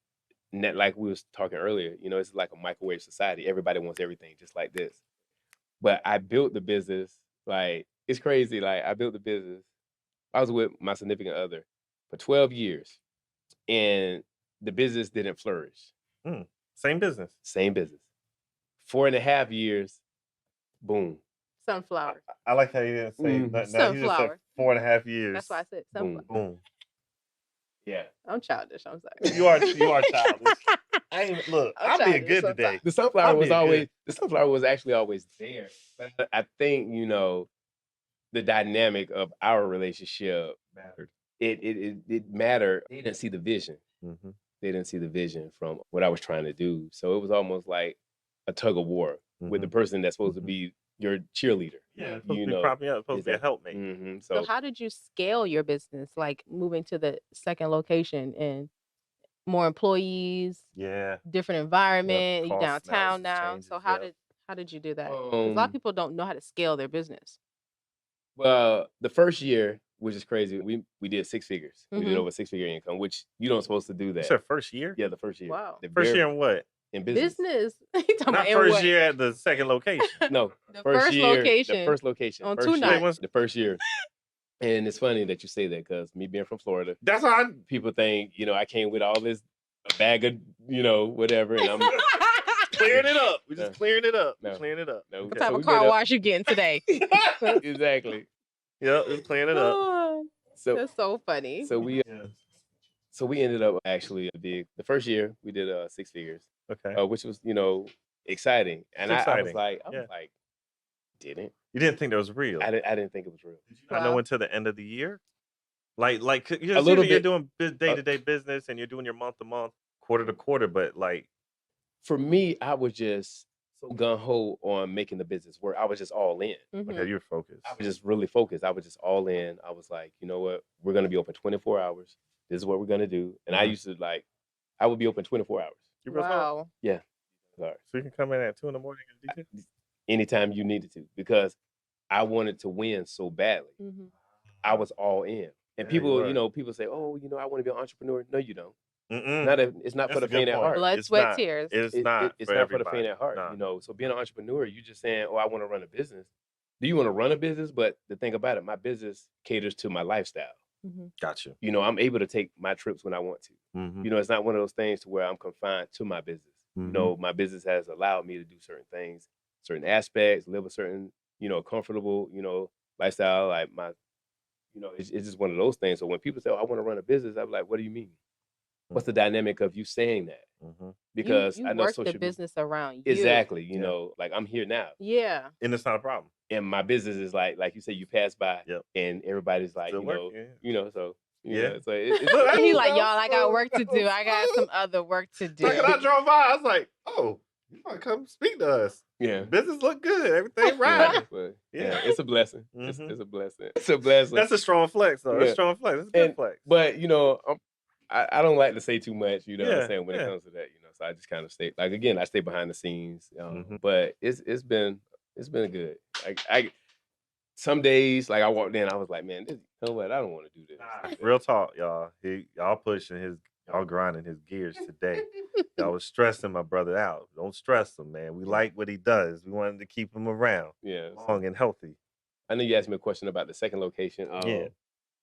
that, like we was talking earlier, it's like a microwave society. Everybody wants everything just like this. But I built the business, like, it's crazy. Like, I built the business. I was with my significant other for 12 years, and the business didn't flourish. Same business. Same business. 4.5 years, boom. Sunflower. I like how you didn't say nothing. Now you just said Sunflower. 4.5 years. That's why I said Boom. sunflower. Boom. Yeah. I'm childish. I'm sorry. You are childish. I'm being childish good sometimes. today. The sunflower I'm was being always good. the sunflower was actually always there. But I think, the dynamic of our relationship Mattered. it mattered. They didn't see the vision. Mm-hmm. They didn't see the vision from what I was trying to do. So it was almost like a tug of war with the person that's supposed to be your cheerleader. Yeah, it's supposed to be propping you up, supposed to be a helpmate. Mm-hmm. So how did you scale your business? Like moving to the second location and more employees, Yeah. different environment, you cost downtown analysis now. changes, So how yep. did you do that? 'Cause a lot of people don't know how to scale their business. Well, the first year, which is crazy, we did 6 figures. We did Mhm. over 6-figure income, which you don't supposed to do You that. said first year? Yeah, the first year. Wow. The First very- year in what? in business. Business. You talking Not about in first what? year at the second location. No, The first first year. location The first location. on first 2 year, nights. The first year. And it's funny that you say that because me being from Florida, That's how people think, I came with all this a bag of, whatever, and I'm clearing it up. We're just No. clearing it up. No. We're clearing it up. No. What So type we of car made up- wash you getting today? Exactly. Yep, just clearing it up. So That's so funny. so we Yeah. So we ended up actually the first year we did 6 figures, Okay. which was exciting. And It's I was exciting. like, Yeah. didn't. You didn't think that was real. I didn't think it was real. Did you not know Wow. until the end of the year? Like, A you're little you're bit. doing day-to-day business and you're doing your month to month, quarter to quarter, but like, For me, I was just so gun ho on making the business work. I was just all in. okay, you're focused. I was just really focused. I was just all in. I was like, you know what? We're gonna be open 24 hours. This is what we're gonna do. And I Mhm. used to I would be open 24 hours. You real talk? Wow. Yeah. Sorry. So you can come in at 2 in the morning and do this? Anytime you needed to, because I wanted to win so badly. Mhm. I was all in. And Yeah, people, you were. people say, oh, I want to be an entrepreneur. No, you don't. Mm-mm. It's not That's for the a good faint at point. heart. Blood, It's sweat, not. tears. It's It's not it's for not for the faint everybody. at heart. Nah. So being an entrepreneur, you just saying, oh, I want to run a business. Do you want to run a business? But the thing about it, my business caters to my lifestyle. Mhm. Gotcha. I'm able to take my trips when I want to. Mm-hmm. It's not one of those things to where I'm confined to my business. Mhm. My business has allowed me to do certain things, certain aspects, live a certain, comfortable, lifestyle. Like it's just one of those things. So when people say, oh, I want to run a business, I'm like, what do you mean? What's the dynamic of you saying that? Mm-hmm. Because you I know work social the business around you. Exactly. Yeah. Like I'm here now. Yeah. And it's not a problem. And my business is like you say, you pass by Yep. and everybody's like, Still working, so Yeah. so it's Look, I He was- like, I y'all, was I got work to so do. I got some other work to do. Like, when I drove by, I was like, oh, you want to come speak to us. yeah. Business look good. Everything right. But, Yeah. it's a blessing. Mhm. It's a blessing. It's a blessing. That's a strong flex, though. That's Yeah. a strong flex. That's a good And- flex. But I don't like to say too much. You know what Yeah, I'm saying when yeah. it comes to that. So I just kind of stay again. I stay behind the scenes. Mhm. But it's been good. Some days I walked in, I was like, man, I don't want to do this. Real talk, y'all. Y'all y'all grinding his gears today. Y'all was stressing my brother out. Don't stress him, man. We like what he does. We wanted to keep him around, Yeah. long and healthy. I know you asked me a question about the second location. Yeah.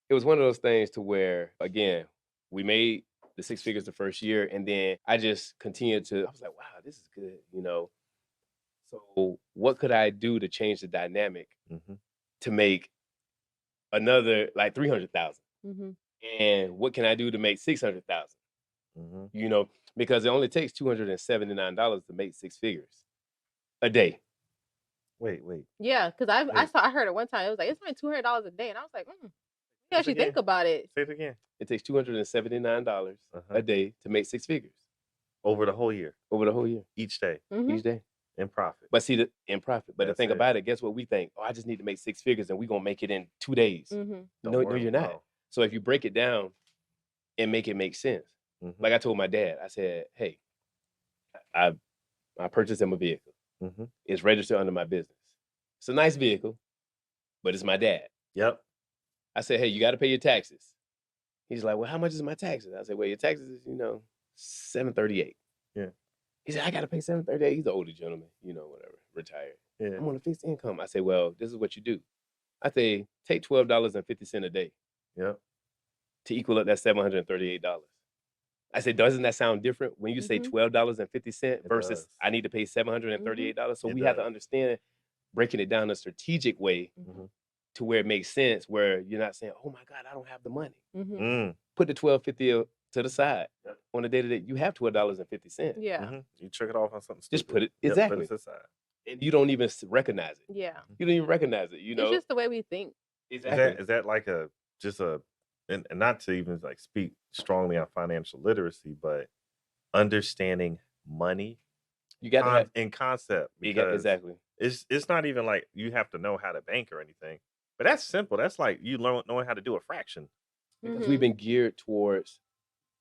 It was one of those things to where, again, we made the 6 figures the first year, and then I just continued to, I was like, wow, this is good, So what could I do to change the dynamic Mm-hmm. to make another 300,000? Mhm. And what can I do to make 600,000? Mm-hmm. Because it only takes $279 to make 6 figures a day. Wait. Yeah, because I Wait. heard it one time. It was like, it's only $200 a day. And I was like, you Say it actually again. think about it. Say it again. It takes $279 Uh-huh. a day to make 6 figures Over the whole year, over the whole year, each day, Mhm. each day. in profit. But see, in profit. But the That's thing it. about it, guess what we think? Oh, I just need to make 6 figures and we're going to make it in 2 days. Mhm. Don't No, worry, you're not. no. So if you break it down and make it make sense, Mhm. like I told my dad, I said, hey, I purchased him a vehicle. Mhm. It's registered under my business. It's a nice vehicle, but it's my dad. Yep. I said, hey, you got to pay your taxes. He's like, well, how much is my taxes? I said, well, your taxes is, $738. Yeah. He said, I got to pay $738. He's an older gentleman, whatever, retired. Yeah. I'm on a fixed income. I say, well, this is what you do. I say, take $12.50 a day Yep. to equal up that $738. I said, doesn't that sound different when you say Mhm. $12.50 It versus does. I need to pay $738? So It we have to does. understand breaking it down in a strategic way Mhm. to where it makes sense, where you're not saying, oh my God, I don't have the money. Mhm. Mm. Put the $12.50 to the side. Yep. On a day-to-day, you have $12.50. Yeah. Mhm. You trick it off on something Just stupid. put it Yep, exactly. Put it to the side. And you don't even recognize it. Yeah. You don't even recognize it, It's just the way we think. Is that like and not to even speak strongly on financial literacy, but understanding money You got to have in concept, because exactly. it's not even like you have to know how to bank or anything, but that's simple. That's like you knowing how to do a fraction. Because Mhm. we've been geared towards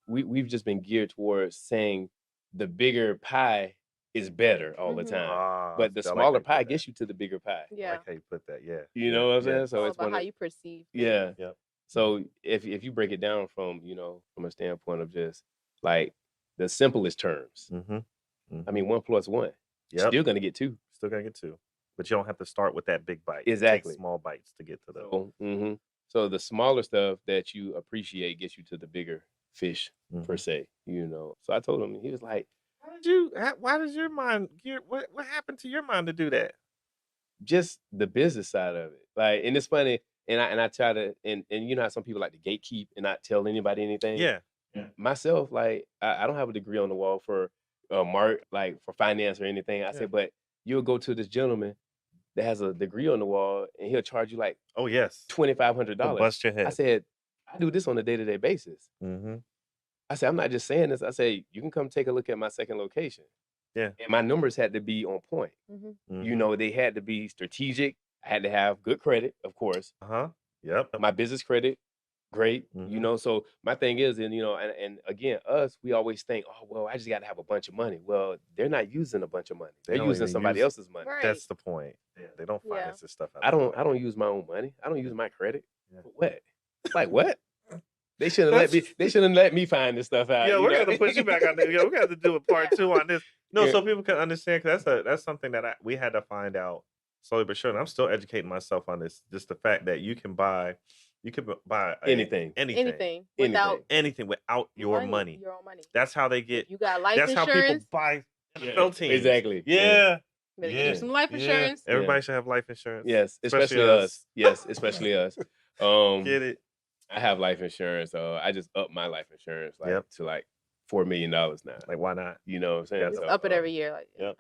we've just been geared towards saying the bigger pie is better all the Mhm. time. But the I like how smaller you put pie that. gets you to the bigger pie. I Yeah. like how you put that. Yeah. You know what I'm saying? It's So all it's about one how of, you perceive yeah. things. Yep. So if you break it down from a standpoint of just like the simplest terms, Mm-hmm. I mean 1 + 1, Yep. still gonna get 2. Still gonna get 2, but you don't have to start with that big bite. Exactly. Take small bites to get to the. So the smaller stuff that you appreciate gets you to the bigger fish per Mhm. se. So I told him, he was like, Why does your mind what happened to your mind to do that? just the business side of it. And it's funny, and I try to and how some people like to gatekeep and not tell anybody anything. Yeah. Myself, like I don't have a degree on the wall for like for finance or anything. I said, but you'll go to this gentleman that has a degree on the wall and he'll charge you like Oh yes. $2,500. Bust your I head. said, I do this on a day-to-day basis. Mm-hmm. I said, I'm not just saying this. I say, you can come take a look at my second location. Yeah. And my numbers had to be on point. Mm-hmm. You know, they had to be strategic. I had to have good credit, of course. Yep. My business credit, great. You Mhm. know, so my thing is, and you know, and again, we always think, oh, well, I just got to have a bunch of money. Well, they're not using a bunch of money. They They're don't using even somebody use- else's money. Right. That's the point. Yeah, they don't Yeah. finance this stuff out. I there. don't use my own money. I don't use my credit. Yeah. For what? Like what? They shouldn't let me. They shouldn't let me find this stuff out. Yeah, you we're know? gonna put you back on there. Yeah, we're gonna have to do a part 2 on this. No, Yeah. so people can understand, because that's something that we had to find out slowly but surely. I'm still educating myself on this. Just the fact that you can buy Anything. Anything without anything without your money. Your own money. That's how they get. You got life That's how people insurance. buy NFL teams. Exactly. Yeah. Better get you some life insurance. Everybody should have life insurance. Yes, especially us. Yes, especially us. Get it? I have life insurance. I just upped my life insurance to like $4 million now. Like, why not? You know what I'm saying? Yeah, Just So, up it every year. Like, Yep.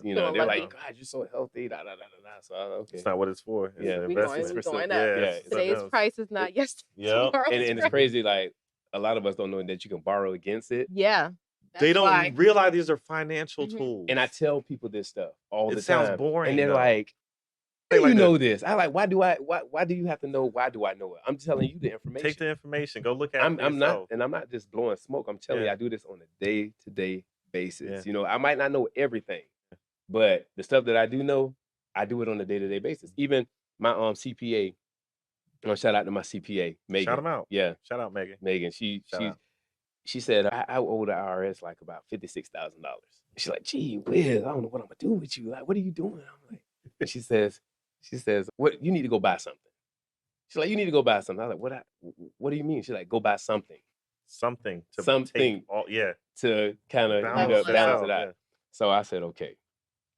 you know, they're lucky. like, God, you're so healthy. Da, da, da, da, da. So, okay. It's not what it's for. It's Yeah. an We investment. going up. Yeah, Yeah, it's Today's something price is not yesterday's. Yep. tomorrow's And it's price. crazy. Like a lot of us don't know that you can borrow against it. Yeah. They That's don't why. realize these are financial Mhm. tools. And I tell people this stuff all the It time. sounds boring, And they're though. like, They how do like you to- know this? I like, why do you have to know? Why do I know it? I'm telling you the information. Take the information. Go look at it. I'm for not, yourself. and I'm not just blowing smoke. I'm telling you, Yeah. I do this on a day-to-day basis. Yeah. You know, I might not know everything, but the stuff that I do know, I do it on a day-to-day basis. Even my CPA, shout out to my CPA, Megan. Shout them out. Yeah, Shout out, Megan. Megan. Shout out. She said I owe the IRS like about $56,000. She's like, gee whiz, I don't know what I'm gonna do with you. Like, what are you doing? I'm like, and she says, what? You need to go buy something. She's like, you need to go buy something. I was like, what do you mean? She's like, go buy something. Something to Something. take all, To kind of balance balance it out. Yeah. So I said, okay.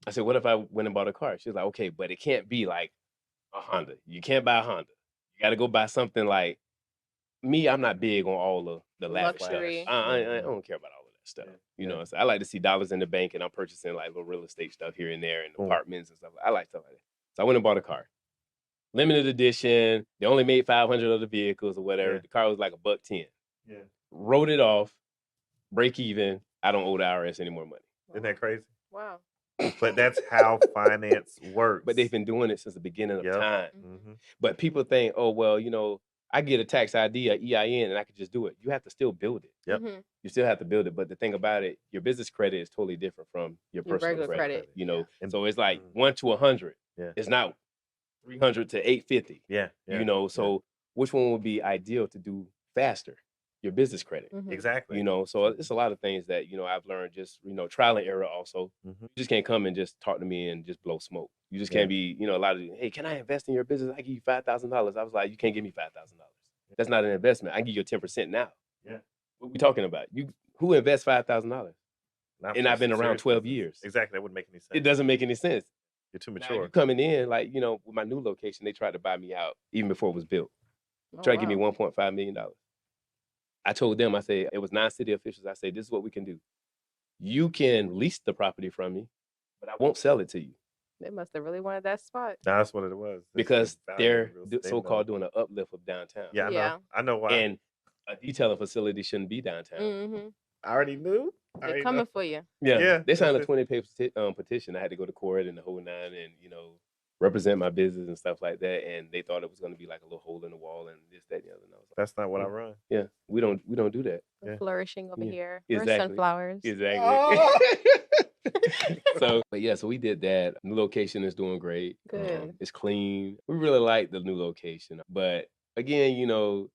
I said, what if I went and bought a car? She's like, okay, but it can't be like a Honda. You can't buy a Honda. You got to go buy something like me. I'm not big on all the lavish Luxury. stuff. I don't care about all of that stuff. You know, so I like to see dollars in the bank, and I'm purchasing like little real estate stuff here and there, and apartments and stuff. I like stuff like that. So I went and bought a car. Limited edition. They only made 500 of the vehicles or whatever. Yeah. The car was like $110. Yeah. Wrote it off. Break even. I don't owe the IRS any more money. Isn't that crazy? Wow. But that's how finance works. But they've been doing it since the beginning of Yep. time. Mm-hmm. But people think, oh, well, you know, I get a tax ID, a EIN, and I could just do it. You have to still build it. Yep. Mhm. You still have to build it. But the thing about it, your business credit is totally different from your Your personal regular credit. You know, And- so it's like Mhm. 1 to 100. Yeah. It's not 300 to 850. Yeah. You know, so which one would be ideal to do faster? Your business credit. Mhm. Exactly. You know, so it's a lot of things that, you know, I've learned just, you know, trial and error also. Mhm. You just can't come and just talk to me and just blow smoke. You just Yeah. can't be, you know, a lot of, hey, can I invest in your business? I give you $5,000. I was like, you can't give me $5,000. That's not an investment. I can give you a 10% now. Yeah. What we talking about? Who invests $5,000? Not And for I've been around serious 12 business. years. Exactly. That wouldn't make any sense. It doesn't make any sense. You're too Now mature. you coming in, like, you know, with my new location, they tried to buy me out even before it was built. Oh, Tried to give me wow. $1.5 million. I told them, I said, it was 9 city officials. I said, this is what we can do. You can lease the property from me, but I won't sell it to you They must have really wanted that spot. That's what it was. That's because the value they're of real estate. They so-called know. doing an uplift of downtown. Yeah, I know. Yeah. I know why. And a detailing facility shouldn't be downtown. Mm-hmm. I already knew. I They're already coming know. for you. Yeah, They signed a that's 20-page petition. I had to go to court and the whole nine and, you know, represent my business and stuff like that. And they thought it was going to be like a little hole in the wall and this, that, and the other. And I was like, That's not what I run. yeah, we don't do that. We're Yeah. flourishing over Yeah. here. We're Exactly. sunflowers. Exactly. Oh. So, but yeah, so we did that. New location is doing great. Good. It's clean. We really like the new location. But again, you know,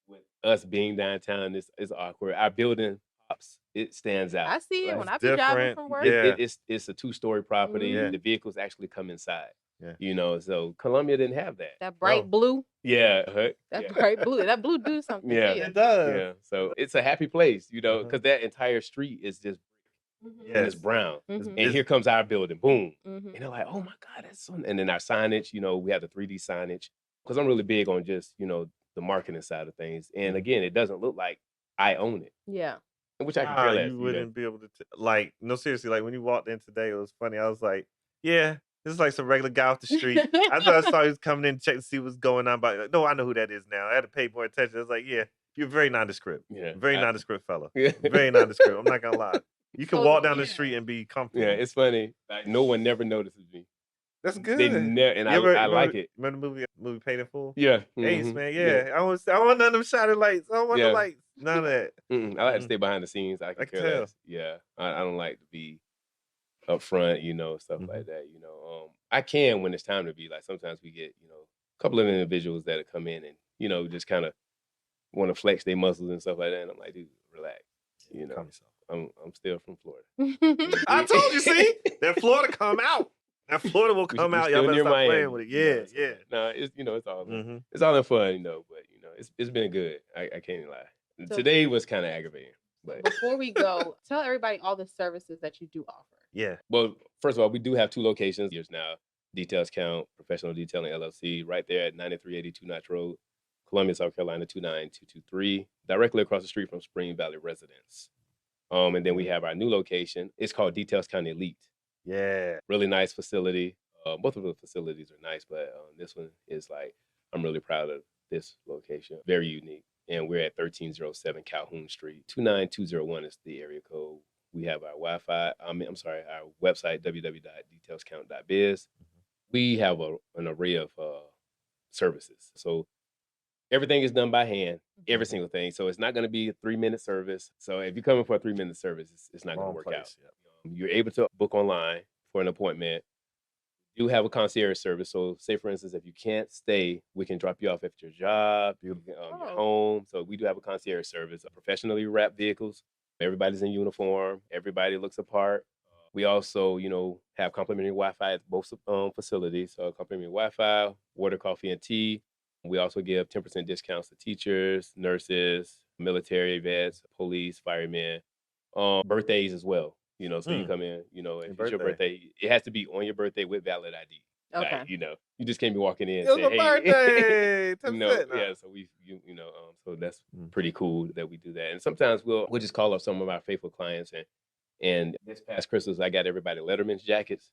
with us being downtown, it's awkward. Our building pops. It stands out. I see it Right. when It's I be driving different. from work. Yeah. It's a 2-story property. Yeah. The vehicles actually come inside. Yeah. You know, so Columbia didn't have that. That bright No. blue. Yeah. That yeah. bright blue. That blue do something Yeah. to you. It does. Yeah. So it's a happy place, you know, Uh-huh. because that entire street is just Mhm. and it's Yes. brown. Mhm. And here comes our building. Boom. Mhm. And they're like, oh my God, that's so. And then our signage, you know, we have the 3D signage because I'm really big on just, you know, the marketing side of things. And Mhm. again, it doesn't look like I own it, Yeah. which I can care less. You wouldn't be able to, like, no, seriously, like when you walked in today, it was funny. I was like, yeah, this is like some regular guy off the street. I thought I saw he was coming in to check to see what's going on, but no, I know who that is now. I had to pay more attention. I was like, yeah, you're very nondescript. Yeah, Very nondescript fella. Yeah. Very nondescript. I'm not gonna lie. You can So, walk down the yeah. street and be comfortable. Yeah, it's funny. Like, no one never notices me. That's good. They never, and You ever- I like remember- it. Remember the movie Paid in Full? Yeah, Ace, mhm, man, yeah. I want none of them shining lights. I don't want Yeah. the lights. None of that. I like to stay behind the scenes. I can care tell. less. Yeah, I don't like to be up front, stuff like that. I can when it's time to be. Like sometimes we get, a couple of individuals that come in and just kind of want to flex their muscles and stuff like that. And I'm like, dude, relax. Calm yourself. I'm still from Florida. I told you, see? That Florida come out. That Florida will We- come we out. still Y'all better near stop playing Miami, with it. you know, Yeah, so- yeah. No, it's all Mhm. it's all in fun, but it's been good. I can't even lie. So- Today was kind of aggravating, but Before we go, tell everybody all the services that you do offer. Yeah. well, first of all, we do have 2 locations. Here's now Details Count Professional Detailing LLC, right there at 9382 Notch Road, Columbia, South Carolina 29223, directly across the street from Spring Valley Residence. And then we have our new location. It's called Details Count Elite. Yeah. Really nice facility. Both of the facilities are nice, but this one is I'm really proud of this location. Very unique. And we're at 1307 Calhoun Street. 29201 is the area code. We have our Wi-Fi. our website, www.detailscount.biz. We have an array of services. So everything is done by hand, every single thing. So it's not going to be a 3-minute service. So if you're coming for a 3-minute service, it's not going Wrong to work place, out. yeah. You're able to book online for an appointment. You have a concierge service. So say, for instance, if you can't stay, we can drop you off at your job, your home. So we do have a concierge service, professionally wrapped vehicles. Everybody's in uniform. Everybody looks apart. We also, have complimentary Wi-Fi at both facilities. So complimentary Wi-Fi, water, coffee, and tea. We also give 10% discounts to teachers, nurses, military vets, police, firemen, birthdays as well. So you come in, if it's your birthday, it has to be on your birthday with valid ID. Okay. Like, you just can't be walking in and It's saying, my hey, birthday. yeah. So so that's pretty cool that we do that. And sometimes we'll just call up some of our faithful clients and this past Christmas, I got everybody Letterman's jackets.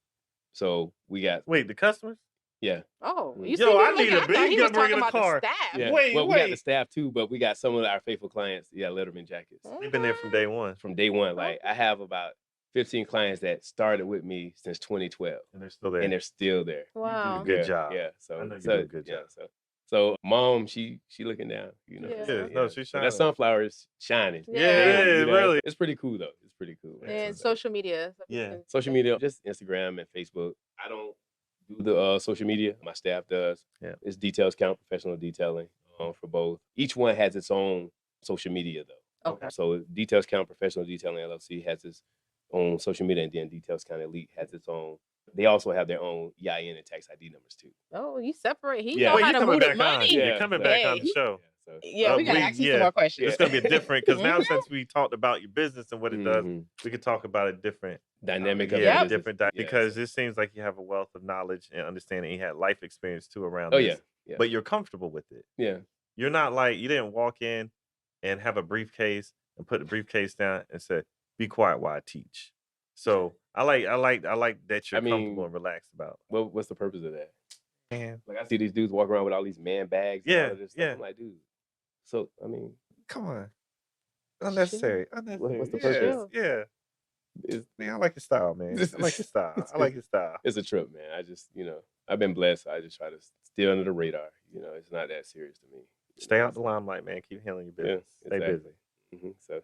So we got, Wait, the customers? yeah. Oh, Mm. you Yo, see, I look, need a I thought big he was gun bringing talking a about the car. staff. Yeah. Wait, well, we got the wait. staff too, but we got some of our faithful clients, Letterman jackets. They've been there from day one. From day one. Like I have about 15 clients that started with me since 2012. And they're still there. And they're still there. Wow. Good Yeah, job. Yeah. So I know you so, do a good yeah, job. So mom, she looking down, Yeah. So, No, she's so shining. that sunflower is shining. Yeah, really. It's pretty cool though. It's pretty cool. And So, social media. So Yeah. people social media, just Instagram and Facebook. I don't do the social media. My staff does. Yeah. It's Details Count Professional Detailing for both. Each one has its own social media though. Okay. So Details Count Professional Detailing LLC has its own social media, and then Details Count Elite has its own. They also have their own EIN and tax ID numbers too. Oh, you separate. He Yeah. know Wait, how you to coming move the back on. money. You're coming back on the Hey. show. So, Yeah, we gotta we- ask you yeah. some more questions. It's going to be different because now Mhm. since we talked about your business and what it does, mhm. we could talk about a different Dynamic of yeah, the business. different Yeah, because so- it seems like you have a wealth of knowledge and understanding. You had life experience too around Oh this, yeah. but you're comfortable with it. Yeah. You're not like you didn't walk in and have a briefcase and put the briefcase down and say, "Be quiet while I teach." So I like that you're I mean, comfortable and relaxed about. What's the purpose of that? Man, Like I see these dudes walk around with all these man bags. And Yeah, all of this stuff. yeah. I'm like, dude. So I mean, come on, unnecessary. What's the Yeah, purpose? Yeah, it's man, I like your style, man. I like your style. I like your style. it's a trip, man. I just I've been blessed. I just try to stay under the radar. It's not that serious to me. Stay out the limelight, man. Keep handling your business. Stay exactly. busy. So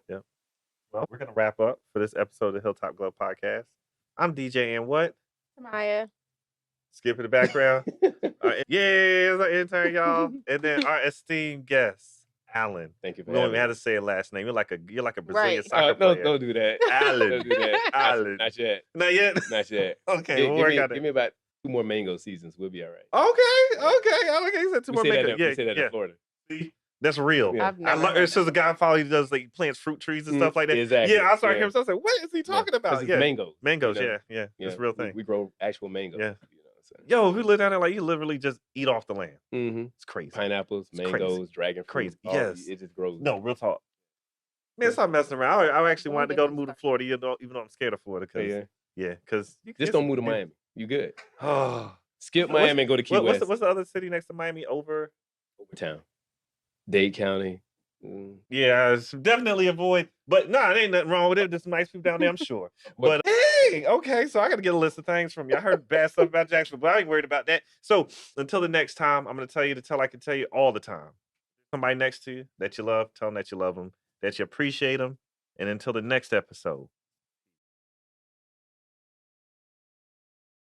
Well, we're gonna wrap up for this episode of the Hilltop Glove Podcast. I'm DJ and what? Maya. Skip in the background. Yeah, it's our intern, y'all. And then our esteemed guest, Alan. thank you for We don't having even have me. to say a last name. You're like a Brazilian Right. soccer No, player. don't do that. Alan. Don't do that. Alan. Not yet. Not yet. Not yet. Okay, we'll work on give it. me about 2 more mango seasons. We'll be all right. Okay. I like you said two We more say that makeup. we say that in Florida. See? That's real. Yeah. I've never heard It's just a guy I follow. He does like plants fruit trees and stuff like that. Exactly. Yeah, I started Yeah. hearing. So I was like, "What is he talking about?" 'Cause it's Yeah, mangoes. mangoes. you know? Yeah, it's a real thing. We grow actual mangoes. Yeah. So. Yo, if you live down there, like you literally just eat off the land. Mm-hmm. It's crazy. Pineapples, It's crazy. mangoes, dragon fruit. Crazy. all- Yes. It just grows. No, real talk. Man, stop messing around. I actually Don't wanted to get go to them move to started. Florida, even though I'm scared of Florida. Yeah, Cause yeah. because Just don't move to Miami. You good. Oh, Skip Miami and go to Key West. what's the other city next to Miami? Overtown. Dade County. Yeah, it's definitely avoid. But no, it ain't nothing wrong with it. There's some nice people down there, I'm sure. But hey, okay, so I got to get a list of things from you. I heard bad stuff about Jacksonville, but I ain't worried about that. So until the next time, I'm going to tell you I can tell you all the time. Somebody next to you that you love, tell them that you love them, that you appreciate them. And until the next episode,